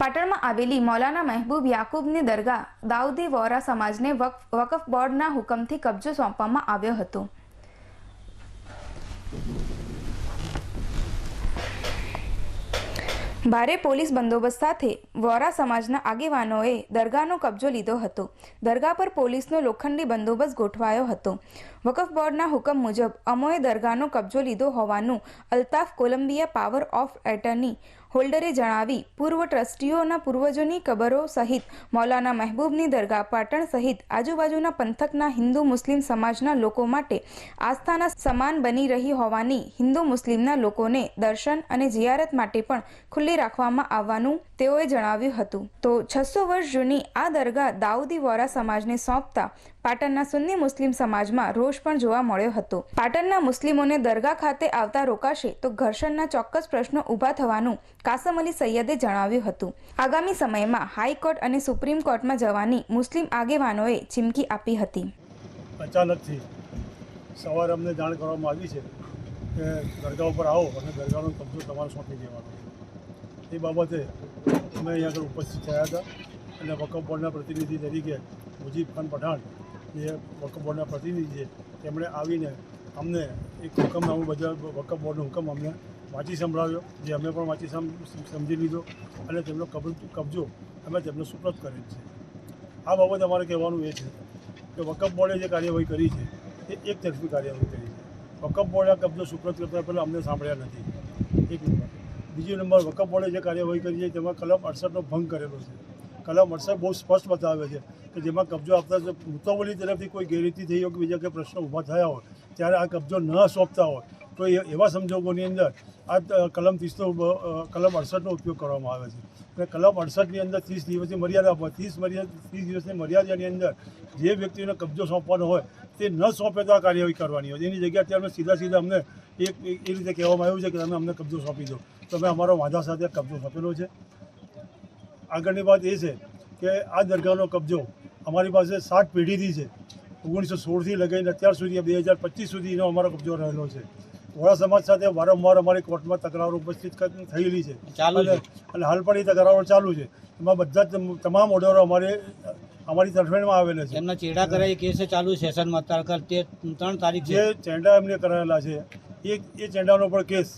પાટણમાં આવેલી મૌલાના મહેબૂબ યાકૂબની દરગાહ દાઉદી વોરા સમાજને વકફ બોર્ડના હુકમથી કબજો સોંપવામાં આવ્યો હતો। ભારે પોલીસ બંદોબસ્ત સાથે વોરા સમાજના આગેવાનોએ દરગાહનો કબજો લીધો હતો। દરગાહ પર પોલીસનો લોખંડી બંદોબસ્ત ગોઠવાયો હતો। વકફ બોર્ડના હુકમ મુજબ અમોએ દરગાહનો કબજો લીધો હોવાનું Altaf Columbia power of attorney હોલ્ડરે જણાવી પૂર્વ ટ્રસ્ટીઓના પૂર્વજોની કબરો સહિત મૌલાના મહેબૂબની દરગાહ પાટણ સહિત આજુબાજુના પંથકના હિન્દુ મુસ્લિમ સમાજના લોકો માટે આસ્થાના સમાન બની રહી હોવાની હિન્દુ મુસ્લિમના લોકોને દર્શન અને જિયારત માટે પણ ખુલ્લી રાખવામાં આવવાનું તેઓએ જણાવ્યું હતું। તો 600 વર્ષ જૂની આ દરગાહ દાઉદી વોરા સમાજને સોંપતા પાટણના સુન્ની મુસ્લિમ સમાજમાં રોષ પણ જોવા મળ્યો હતો। પાટણના મુસ્લિમોને દરગાહ ખાતે આવતા રોકાશે તો ઘર્ષણના ચોક્કસ પ્રશ્નો ઊભા થવાનું કાસમ અલી સૈયદે જણાવ્યું હતું। આગામી સમયમાં હાઈકોર્ટ અને સુપ્રીમ કોર્ટમાં જવાની મુસ્લિમ આગેવાનોએ ચીમકી આપી હતી। અચાનકથી સવારે અમને જાણ કરવામાં આવી છે કે દરગાહ ઉપર આવો અને દરગાહનો કબજો તમારે સોંપી દેવાનો। એ બાબતે અમે અહીંયા આગળ ઉપસ્થિત થયા હતા અને વકફ બોર્ડના પ્રતિનિધિ તરીકે મુજીબ ખાન પઠાણ જે વકફ બોર્ડના પ્રતિનિધિ છે તેમણે આવીને અમને એક હુકમનામું બજાવ વકફ બોર્ડનો હુકમ અમને વાંચી સંભળાવ્યો, જે અમે પણ વાંચી સમજી લીધો અને તેમનો કબજો અમે તેમને સુપ્રત કરેલ છે। આ બાબતે અમારે કહેવાનું એ છે કે વકફ બોર્ડે જે કાર્યવાહી કરી છે એ એક તરફી કાર્યવાહી કરી છે। વકફ બોર્ડે કબજો સુપ્રત કરતા પહેલાં અમને સાંભળ્યા નથી, એક નંબર। બીજો નંબર, વકફ બોર્ડે જે કાર્યવાહી કરી છે તેમાં કલમ 68નો ભંગ કરેલો છે। કલમ 68 બહુ સ્પષ્ટ બતાવે છે કે જેમાં કબજો આપતા મુતવલી તરફથી કોઈ ગેરરીતિ થઈ હોય કે બીજા કંઈ પ્રશ્નો ઊભા થયા હોય ત્યારે આ કબજો ન સોંપતા હોય તો એવા સંજોગોની અંદર આ કલમ 68નો ઉપયોગ કરવામાં આવે છે। અને કલમ 68ની અંદર 30 દિવસની મર્યાદા હોય, 30 દિવસની મર્યાદાની અંદર જે વ્યક્તિને કબજો સોંપવાનો હોય તે ન સોંપે તો આ કાર્યવાહી કરવાની હોય। એની જગ્યાએ અત્યારે સીધા અમને એ રીતે કહેવામાં આવ્યું છે કે તમે અમને કબજો સોંપી દો, તો અમે અમારો વાંધા સાથે કબજો સોંપેલો છે। આગળની વાત એ છે કે આ દરગાહનો કબજો અમારી પાસે 7 પેઢીથી છે, 1916થી લગાવીને અત્યાર સુધી 2025 સુધીનો અમારો કબજો રહેલો છે। વોરા સમાજ સાથે વારંવાર અમારી કોર્ટમાં તકરારો ઉપસ્થિત થયેલી છે અને હાલ પણ એ તકરારો ચાલુ છે। એમાં બધા તમામ ઓર્ડરો અમારી તરફેણમાં આવેલા છે। એમના ચેડા કરાય કેસ ચાલુ સેશનમાં અત્યારે 3 તારીખ જે ચેડા એમને કરાયેલા છે એ ચેડાનો પણ કેસ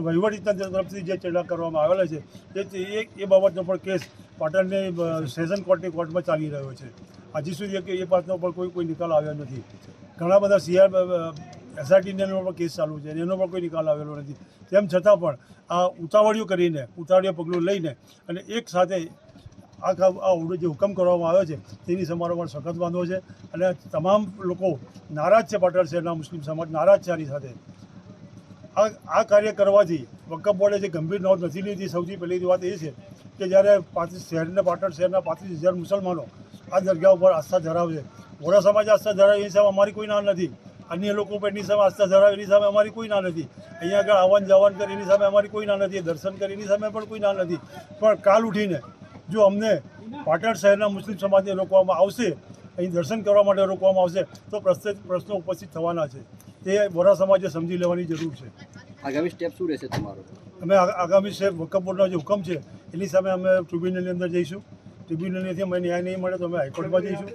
વહીવટી તંત્ર તરફથી જે ચેડા કરવામાં આવેલા છે એ બાબતનો પણ કેસ પાટણની સેશન કોર્ટમાં ચાલી રહ્યો છે। હજી સુધી એ બાબતનો પણ કોઈ નિકાલ આવ્યો નથી। ઘણા બધા એસઆરટીનો પણ કેસ ચાલુ છે, એનો પણ કોઈ નિકાલ આવેલો નથી। તેમ છતાં પણ આ ઉતાવળિયું પગલું લઈને અને એક સાથે આ જે હુકમ કરવામાં આવ્યો છે તેની અમારો પણ સખત વાંધો છે અને તમામ લોકો નારાજ છે। પાટણ શહેરના મુસ્લિમ સમાજ નારાજ છે આની સાથે। આ કાર્ય કરવાથી વકફ બોર્ડે જે ગંભીર નોંધ નથી લીધી। સૌથી પહેલી વાત એ છે કે જ્યારે પાટણ શહેરના 35,000 મુસલમાનો આ દરગાહ ઉપર આસ્થા ધરાવે છે, વોરા સમાજ આસ્થા ધરાવે એની સામે અમારી કોઈ ના નથી, અન્ય લોકો પણ એની સામે આસ્થા ધરાવે એની સામે અમારી કોઈ ના નથી, અહીંયા આગળ આવન જાવન કરે એની સામે અમારી કોઈ ના નથી, દર્શન કરે એની સામે પણ કોઈ ના નથી। પણ કાલ ઉઠીને જો અમને પાટણ શહેરના મુસ્લિમ સમાજને રોકવામાં આવશે, અહીં દર્શન કરવા માટે રોકવામાં આવશે તો પ્રશ્નો ઉપસ્થિત થવાના છે। તે વોરા સમાજે સમજી લેવાની જરૂર છે। આગામી સ્ટેપ શું રહેશે તમારો? અમે આગામી સ્ટેપ વકફ બોર્ડનો જે હુકમ છે એની સામે અમે ટ્રિબ્યુનલની અંદર જઈશું। ટ્રિબ્યુનલથી અમે ન્યાય નહીં મળે તો અમે હાઈકોર્ટમાં જઈશું,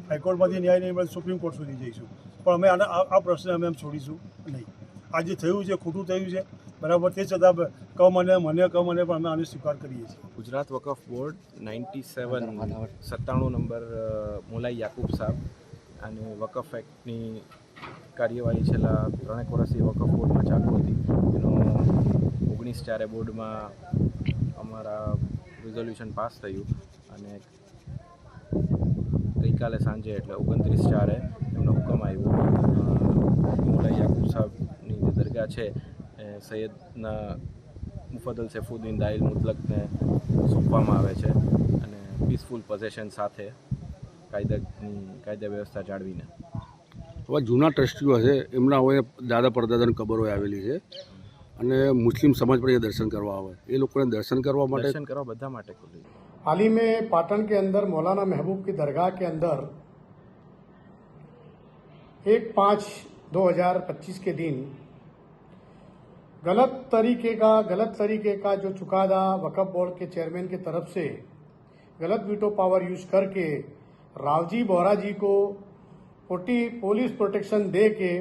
હાઈકોર્ટમાંથી ન્યાય નહીં મળે સુપ્રીમ કોર્ટ સુધી જઈશું। પણ અમે આ પ્રશ્ને અમે છોડીશું નહીં। આ જે થયું છે ખોટું થયું છે બરાબર, તે છતાં મને પણ અમે આને સ્વીકાર કરીએ છીએ। ગુજરાત વકફ બોર્ડ 97 નંબર મોલાઈ યાકૂબ સાહેબ અને વકફ એક્ટની કાર્યવાહી છેલ્લા 3 વર્ષથી વકફ બોર્ડમાં ચાલુ હતી। એનો 19/4 બોર્ડમાં અમારા રિઝોલ્યુશન પાસ થયું અને ગઈકાલે સાંજે એટલે 29/4 એમનો હુકમ આવ્યો। મોલાઈ યાકૂબ સાહેબની જે દરગાહ છે એ સૈયદના મુફદ્દલ સૈફુદ્દીન દાઈલ મુતલકને સોંપવામાં આવે છે અને પીસફુલ પોઝેશન સાથે કાયદા વ્યવસ્થા જાળવીને। હવે જૂના ટ્રસ્ટીઓ છે એમના હવે દાદા પરદાદાની કબરો આવેલી છે અને મુસ્લિમ સમાજ પણ એ દર્શન કરવા આવે, એ લોકોને દર્શન કરવા બધા માટે ખુલ્લી। हाल ही में पाटन के अंदर मौलाना महबूब की दरगाह के अंदर 1/5/2025 के दिन गलत तरीके का जो चुकादा वक्फ बोर्ड के चेयरमैन की तरफ से गलत वीटो पावर यूज करके रावजी बोहरा जी को पुलिस प्रोटेक्शन दे के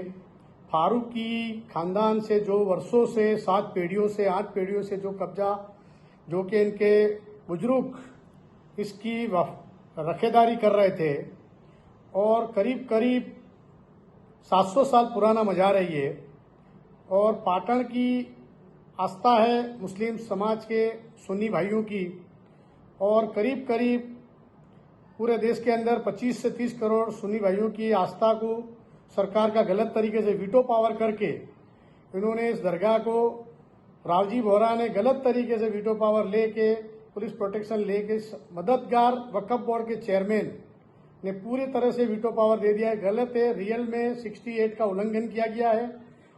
फारूकी खानदान से जो वर्षों से 7 पीढ़ियों से 8 पीढ़ियों से जो कब्जा, जो कि इनके बुजुर्ग इसकी रखेदारी कर रहे थे और करीब करीब 700 साल पुराना मजार है ये, और पाटन की आस्था है मुस्लिम समाज के सुन्नी भाइयों की, और करीब करीब पूरे देश के अंदर 25 से 30 करोड़ सुन्नी भाइयों की आस्था को सरकार का गलत तरीके से वीटो पावर करके इन्होंने इस दरगाह को, रावजी बोहरा ने गलत तरीके से वीटो पावर लेके पुलिस प्रोटेक्शन लेके मददगार वक्फ बोर्ड के चेयरमैन ने पूरी तरह से वीटो पावर दे दिया है। गलत है, रियल में 68 का उल्लंघन किया गया है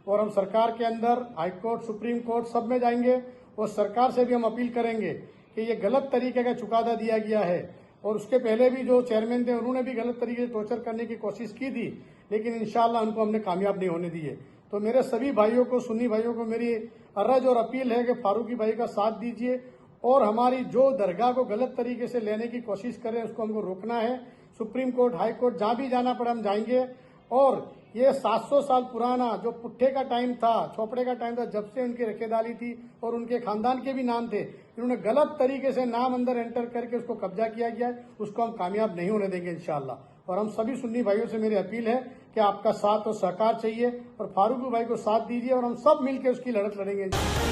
और हम सरकार के अंदर हाई कोर्ट, सुप्रीम कोर्ट सब में जाएंगे और सरकार से भी हम अपील करेंगे कि ये गलत तरीके का चुकादा दिया गया है। और उसके पहले भी जो चेयरमैन थे उन्होंने भी गलत तरीके से टॉर्चर करने की कोशिश की थी, लेकिन इंशाल्लाह उनको हमने कामयाब नहीं होने दिए। तो मेरे सभी भाइयों को, सुन्नी भाइयों को मेरी अर्ज और अपील है कि फारूकी भाई का साथ दीजिए और हमारी जो दरगाह को गलत तरीके से लेने की कोशिश करें उसको हमको रोकना है। सुप्रीम कोर्ट, हाई कोर्ट, जहां भी जाना पड़े हम जाएंगे। और ये 700 साल पुराना जो पुट्ठे का टाइम था, चौपड़े का टाइम था, जब से उनकी रखेदारी थी और उनके खानदान के भी नाम थे, इन्होंने गलत तरीके से नाम अंदर एंटर करके उसको कब्जा किया गया है। उसको हम कामयाब नहीं होने देंगे इंशाल्लाह। और हम सभी सुन्नी भाइयों से मेरी अपील है कि आपका साथ और सहकार चाहिए और फारूकी भाई को साथ दीजिए और हम सब मिलकर उसकी लड़त लड़ेंगे।